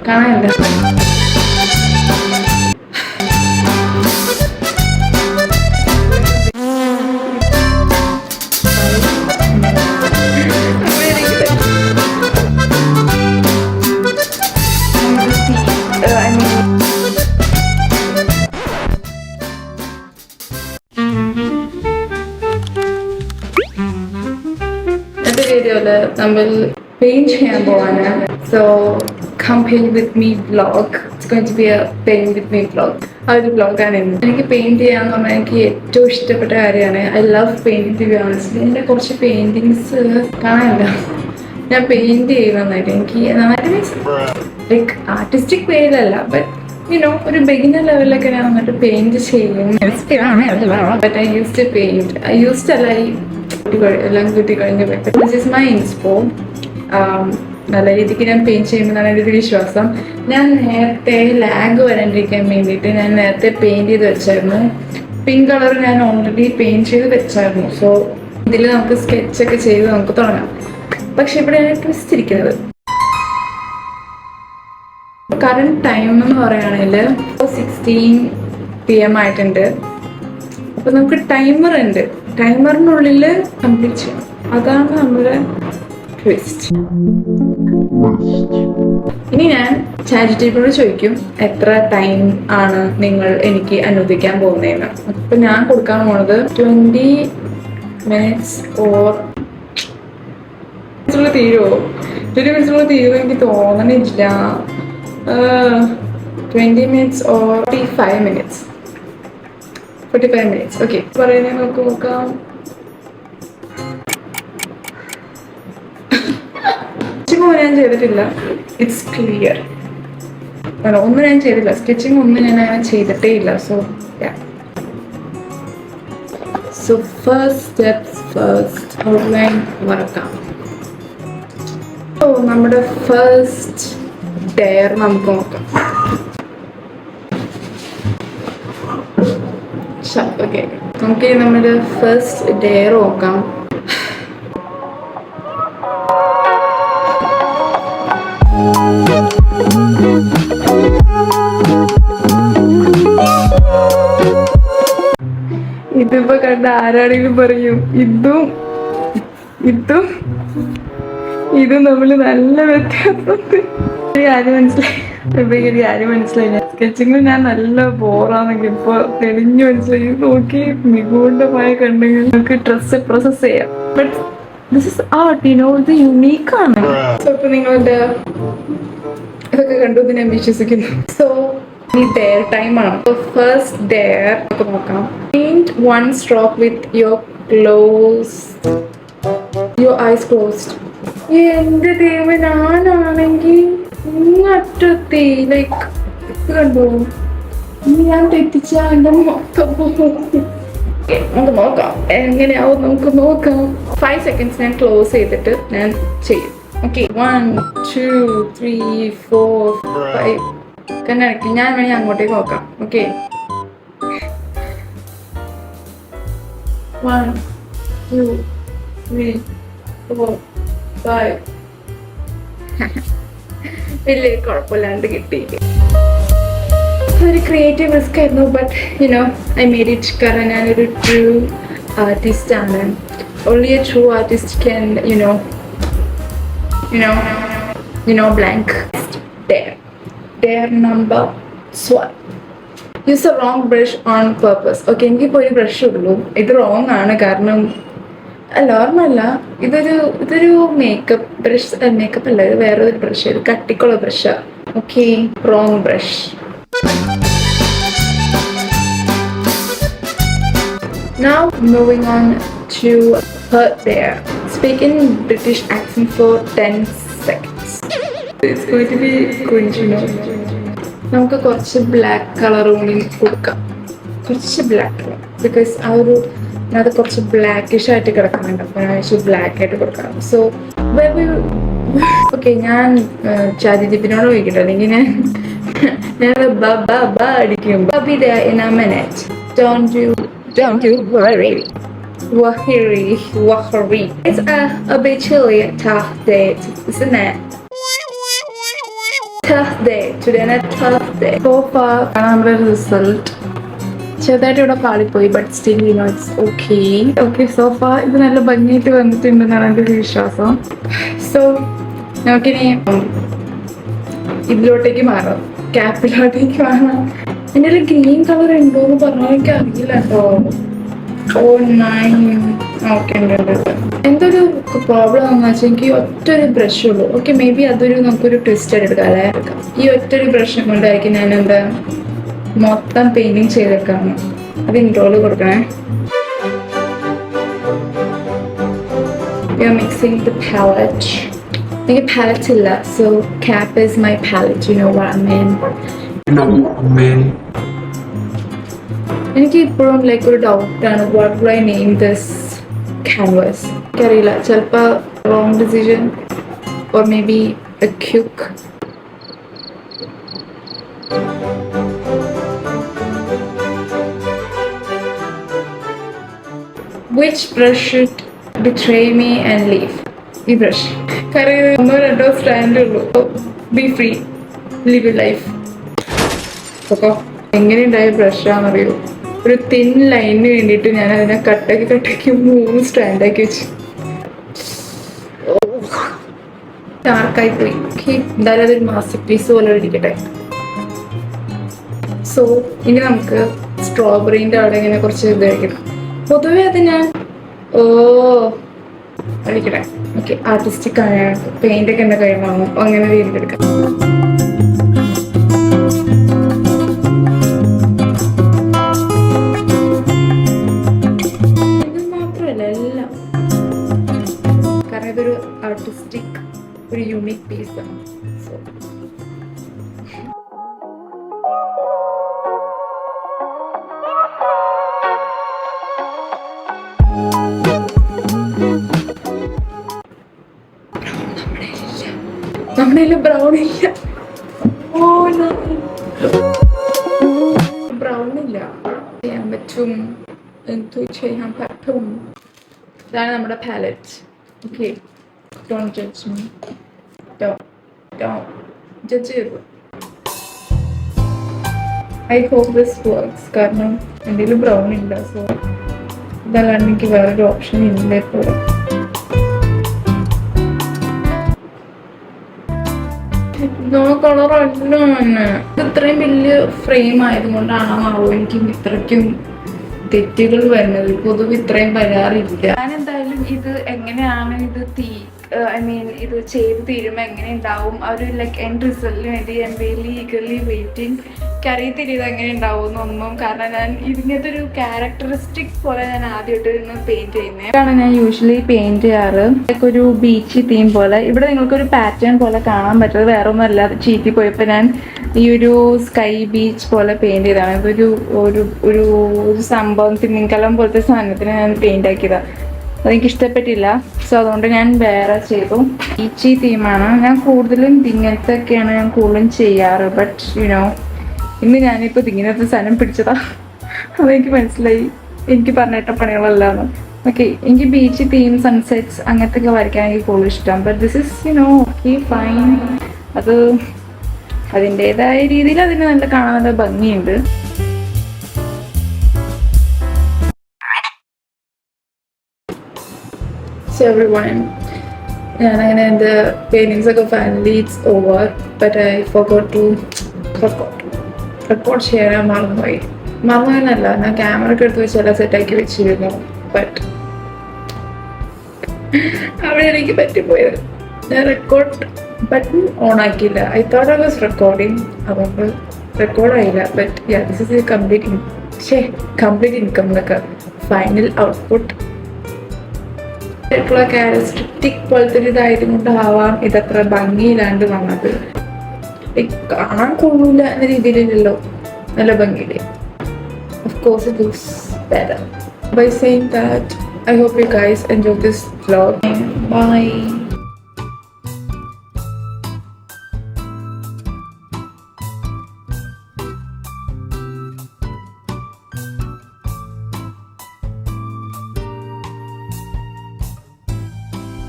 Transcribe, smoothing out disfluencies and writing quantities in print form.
കാണാനില്ല. വീഡിയോയില് നമ്മൾ പെയിന്റ് ചെയ്യാൻ പോവാണ്. So come paint with me vlog. It's going to be a paint with me vlog. ആ ഒരു വ്ലോഗാണ് ഇന്ന്. എനിക്ക് പെയിന്റ് ചെയ്യാന്ന് പറഞ്ഞാൽ എനിക്ക് ഏറ്റവും ഇഷ്ടപ്പെട്ട കാര്യമാണ്. I love painting to be honest. എൻ്റെ കുറച്ച് പെയിന്റിങ്സ് കാണാനില്ല. ഞാൻ പെയിന്റ് ചെയ്യുന്നതായിട്ട് എനിക്ക് മീൻസ് ലൈക്ക് ആർട്ടിസ്റ്റിക് പേരിലല്ല, ബട്ട് ഒരു ബിഗിനർ ലെവലിലൊക്കെ ഞാൻ വന്നിട്ട് പെയിന്റ് ചെയ്യും. But I used to paint. I used to അല്ല, എല്ലാം കിട്ടി കഴിഞ്ഞ ദിസ് ഇസ് മൈ ഇൻസ്പോ. നല്ല രീതിക്ക് ഞാൻ പെയിന്റ് ചെയ്യുമെന്നാണ് എൻ്റെ ഒരു വിശ്വാസം. ഞാൻ നേരത്തെ ലാഗ് വരാണ്ടിരിക്കാൻ വേണ്ടിയിട്ട് ഞാൻ നേരത്തെ പെയിന്റ് ചെയ്ത് വെച്ചായിരുന്നു. പിങ്ക് കളർ ഞാൻ ഓൾറെഡി പെയിന്റ് ചെയ്ത് വെച്ചായിരുന്നു. സോ ഇതിൽ നമുക്ക് സ്കെച്ചൊക്കെ ചെയ്ത് നമുക്ക് തുടങ്ങാം. പക്ഷെ ഇവിടെയാണ് ട്വിസ്റ്റ് ഇരിക്കുന്നത്. കറണ്ട് ടൈം എന്ന് പറയുകയാണെങ്കിൽ 16 PM ആയിട്ടുണ്ട്. അപ്പൊ നമുക്ക് ടൈമർ ഉണ്ട്. ടൈമറിനുള്ളിൽ കംപ്ലീറ്റ് ചെയ്യണം. അതാണ് നമ്മുടെ ട്വിസ്റ്റ്. ഇനി ഞാൻ ചാരിറ്റിയോട് ചോദിക്കും എത്ര ടൈം ആണ് നിങ്ങൾ എനിക്ക് അനുവദിക്കാൻ പോകുന്നതെന്ന്. അപ്പൊ ഞാൻ കൊടുക്കാൻ പോണത് 20 minutes ഓർ തീരുമോ? 20 minutes തീരുമോ എനിക്ക് തോന്നണില്ല. 20 minutes or 45 minutes. 45 minutes. Okay, പറയുന്നത് നമുക്ക് നോക്കാം. ഞാൻ ചെയ്തിട്ടില്ല. It's clear. ഒന്നും ഞാൻ ചെയ്തില്ല. സ്കെച്ചിങ് ഒന്നും ഞാൻ അങ്ങനെ ചെയ്തിട്ടേ ഇല്ല. So first steps first outline വരക്കാം. നമ്മുടെ ഫസ്റ്റ് ഡെയർ നമുക്ക് നോക്കാം. ഓക്കെ, നമുക്ക് നമ്മുടെ ഫസ്റ്റ് ഡെയർ നോക്കാം. ഇതിപ്പോ കണ്ട ആരാണെങ്കിലും പറയും ഇതും നമ്മള് നല്ല വ്യത്യാസമുണ്ട്. ഒരു കാര്യം മനസ്സിലായി. സ്കെച്ചിങ്ങിൽ ഞാൻ നല്ല ബോറാണെങ്കിൽ ഇപ്പൊ തെളിഞ്ഞു മനസ്സിലായി. നോക്കി മികുണ്ടമായ കണ്ടെങ്കിൽ നമുക്ക് ഡ്രസ് പ്രോസസ് ചെയ്യാം. ബട്ട് ദിസ് ഇസ് ആർട്ട്, ഇത് യുണീക്കാണ്. സോ ഇപ്പൊ നിങ്ങളുടെ ഇതൊക്കെ കണ്ടു ഞാൻ വിശ്വസിക്കുന്നു. സോ ഈ ഡെയർ ടൈം ആണ്. ഫസ്റ്റ് ഡെയർ നമുക്ക് നോക്കാം. Paint one stroke with your eyes closed. എന്റെ ദൈവം, ഞാനാണെങ്കിൽ അറ്റത്തി ലൈക്ക് ഇത് കണ്ടോ, ഞാൻ തെറ്റിച്ച എന്റെ മൊത്തം നമുക്ക് നോക്കാം എങ്ങനെയാവും. നമുക്ക് നോക്കാം. 5 seconds ഞാൻ ക്ലോസ് ചെയ്തിട്ട് ഞാൻ ചെയ്യും. ഓക്കെ, 1 2 3 4 5 കണ്ണടക്കി ഞാൻ വേണമെങ്കിൽ അങ്ങോട്ടേക്ക് നോക്കാം. ഓക്കെ, 1 2 3 4 5 വലിയ കുഴപ്പമില്ലാണ്ട് കിട്ടിയില്ലേ. ഒരു ക്രിയേറ്റീവ് റിസ്ക് ആയിരുന്നു. But I made it. കാരണം ഞാനൊരു ട്രൂ ആർട്ടിസ്റ്റ് ആണ്. Only A true artist can blank. Dare number 1. Use a wrong brush on purpose. Okay, എനിക്കിപ്പോൾ ഒരു ബ്രഷ് ഉള്ളൂ. ഇത് റോങ് ആണ്. കാരണം ഓർമ്മല്ല, ഇതൊരു മേക്കപ്പ് ബ്രഷ്. മേക്കപ്പ് അല്ല, ഇത് വേറെ ഒരു ബ്രഷ്. ഇത് കട്ടിക്കുള്ള ബ്രഷാ. Okay, wrong brush. Now moving on to her there. Speak in British accent for 10 seconds. It's going to be cringe, നമുക്ക് കുറച്ച് ബ്ലാക്ക് കളർ കൂടി കൊടുക്കാം. കുറച്ച് ബ്ലാക്ക് കളർ, ബിക്കോസ് ആ ഒരു അത് കുറച്ച് ബ്ലാക്കിഷ് ആയിട്ട് കിടക്കുന്നുണ്ട്. അപ്പോൾ ഞാൻ ബ്ലാക്ക് ആയിട്ട് കൊടുക്കാം. സോ ഓക്കെ, ഞാൻ ചാരിജിപ്പിനോട് ചോദിക്കട്ടെ, അല്ലെങ്കിൽ ഞാൻ അടിക്കും. Be there in a minute. Don't you worry. Worry. It's a bit chilly today, isn't it? Thursday. Today is Thursday. So far, നമ്മുടെ റിസൾട്ട് ചെറുതായിട്ട് ഇവിടെ പാളിപ്പോയി, but still you know it's okay so far ഇത് നല്ല ഭംഗിയായിട്ട് വന്നിട്ടുണ്ടെന്നാണ് എൻ്റെ ഒരു വിശ്വാസം. സോ നമുക്കിനി ഇതിലോട്ടേക്ക് മാറാം, ക്യാപ്പിലോട്ടേക്ക് മാറാം. എൻ്റെ ഒരു ഗ്രീൻ കളർ ഉണ്ടോ എന്ന് പറഞ്ഞാൽ എനിക്ക് അറിയില്ല കേട്ടോ. ഓക്കെ ഉണ്ട്. എന്തൊരു പ്രോബ്ലം എന്ന് വെച്ചാൽ എനിക്ക് ഒറ്റൊരു ബ്രഷ് ഉള്ളൂ. ഓക്കെ, മേ ബി അതൊരു നമുക്കൊരു ട്വിസ്റ്റ് എടുക്കാം അല്ലേ. ഈ ഒറ്റൊരു ബ്രഷ് കൊണ്ടായിരിക്കും ഞാൻ എന്താ മൊത്തം പെയിന്റിങ് ചെയ്തെടുക്കാണ്. അത് ഇൻട്രോയിൽ കൊടുക്കണേ. We are mixing the palette. എനിക്ക് പാലറ്റ് ഇല്ല, so cap is my palette. You know what I mean? എനിക്ക് ഇപ്പോഴും ലൈക്ക് ഒരു ഡൗട്ടാണ്, what do I name this canvas. എനിക്കറിയില്ല, ചിലപ്പോൾ wrong decision or maybe a quick. Which brush should betray me and leave? ഈ ബ്രഷ്. കാരണം 1-2 stand ഉള്ളൂ. Be free, live you life. അപ്പോൾ എങ്ങനെയുണ്ടായ ബ്രഷാണെന്നറിയോ? ഒരു തിൻ ലൈനിന് വേണ്ടിയിട്ട് ഞാൻ അതിനെ കട്ടാക്കി 3 സ്റ്റാൻഡാക്കി വെച്ചു. ഡാർക്കായി പോയി. എന്തായാലും അതൊരു മാസ്റ്റർ പീസ് പോലെ ഇരിക്കട്ടെ. സോ ഇനി നമുക്ക് സ്ട്രോബെറീൻ്റെ അവിടെ ഇങ്ങനെ കുറച്ച് ഇത് കഴിക്കണം. പൊതുവെ അത് ഞാൻ കഴിക്കട്ടെ. ഓക്കെ, ആർട്ടിസ്റ്റിക് ആയ പെയിൻ്റൊക്കെ എൻ്റെ കൈ വാങ്ങും, അങ്ങനെ രീതിയിൽ എടുക്കാം. ഇത് മാത്രമല്ല എല്ലാം, കാരണം ഇതൊരു ആർട്ടിസ്റ്റിക് ഒരു യൂണിക് പീസാണ്. സോ നമ്മുടെ ബ്രൗൺ ഇല്ല. ബ്രൗൺ ഇല്ല, ചെയ്യാൻ പറ്റും, എന്തു ചെയ്യാൻ പറ്റും. ഇതാണ് നമ്മുടെ palette. Okay, don't judge me, judge ചെയ്തു. ഐ ഹോപ്പ് ദിസ് വർക്ക്സ്, കാരണം എൻ്റെ ബ്രൗൺ ഇല്ല. സോ ഇതല്ലാണ്ട് എനിക്ക് വേറൊരു ഓപ്ഷൻ ഇല്ല ഇപ്പോൾ. കളറല്ല തന്നെ. ഇത്രയും വലിയ ഫ്രെയിം ആയതുകൊണ്ടാണോ എനിക്ക് ഇത്രയ്ക്കും തെറ്റുകൾ വരുന്നത്. പൊതുവെ ഇത്രയും വരാറില്ല. ഞാൻ എന്തായാലും ഇത് എങ്ങനെയാണ് ഇത് ഇത് ചെയ്ത് തീരുമ്പോൾ എങ്ങനെ ഉണ്ടാവും ആ ഒരു ലൈക്ക് എൻഡ് റിസൾട്ടിന് വേണ്ടി ഞാൻ റിയലി ഈഗർലി വെയിറ്റിംഗ്. എനിക്കറിയത്തില്ല ഇത് എങ്ങനെ ഉണ്ടാവും എന്നൊന്നും, കാരണം ഞാൻ ഇതിനകത്ത് ഒരു ക്യാരക്ടറിസ്റ്റിക് പോലെ ഞാൻ ആദ്യമായിട്ട് ഇന്ന് പെയിന്റ് ചെയ്യുന്നത്. ഇതാണ് ഞാൻ യൂഷ്വലി പെയിന്റ് ചെയ്യാറ്, ലൈക്ക് ഒരു ബീച്ച് തീം പോലെ. ഇവിടെ നിങ്ങൾക്കൊരു പാറ്റേൺ പോലെ കാണാൻ പറ്റുന്നത് വേറെ ഒന്നുമല്ല, ചീറ്റി പോയപ്പോൾ ഞാൻ ഈ ഒരു സ്കൈ ബീച്ച് പോലെ പെയിന്റ് ചെയ്തതാണ്. ഇതൊരു ഒരു ഒരു സംഭവം തിമിങ്കലം പോലത്തെ സാധനത്തിന് ഞാൻ പെയിന്റ് ആക്കിയതാണ്. അതെനിക്ക് ഇഷ്ടപ്പെട്ടില്ല, സോ അതുകൊണ്ട് ഞാൻ വേറെ ചെയ്തു. ബീച്ചി തീമാണ്. ഞാൻ കൂടുതലും ഇങ്ങനത്തെ ഒക്കെയാണ് ഞാൻ കൂടുതലും ചെയ്യാറ്. ബട്ട് യുനോ ഇന്ന് ഞാനിപ്പോൾ ഇങ്ങനത്തെ സാധനം പിടിച്ചതാ, അതെനിക്ക് മനസ്സിലായി എനിക്ക് പറഞ്ഞിട്ട പണികളല്ലാന്ന്. ഓക്കെ, എനിക്ക് ബീച്ച് തീം സൺസെറ്റ്സ് അങ്ങനത്തെ ഒക്കെ വരയ്ക്കാൻ എനിക്ക് കൂടുതൽ ഇഷ്ടം. But this is okay fine. അത് അതിൻ്റെതായ രീതിയിൽ അതിന് നല്ല കാണാൻ നല്ല ഭംഗിയുണ്ട്. So everyone, ഞാനങ്ങനെ എൻ്റെ പെയിൻറ്റിങ്സ് ഒക്കെ finally it's over. But I record ചെയ്യാൻ മറന്നുപോയെന്നല്ല, ഞാൻ ക്യാമറ ഒക്കെ എടുത്ത് വെച്ച് എല്ലാം സെറ്റാക്കി വെച്ചിരുന്നു. ബട്ട് അവിടെ എനിക്ക് പറ്റിപ്പോയത് ഞാൻ റെക്കോർഡ് ബട്ടൺ ഓൺ ആക്കിയില്ല. I thought I was recording, അതുകൊണ്ട് റെക്കോർഡായില്ല. But this is complete income എന്നൊക്കെ ഫൈനൽ ഔട്ട്പുട്ട് ക്യാരക്ടറിസ്റ്റിക് പോലത്തെ ഇതായത് കൊണ്ടാവാം ഇതത്ര ഭംഗിയില്ലാണ്ട് വന്നത്. കാണാൻ കൊള്ളൂല എന്ന രീതിയിലല്ലോ, നല്ല ഭംഗിയില്ലേ. Of course it looks better. By saying that, I hope you guys enjoyed this vlog. Bye.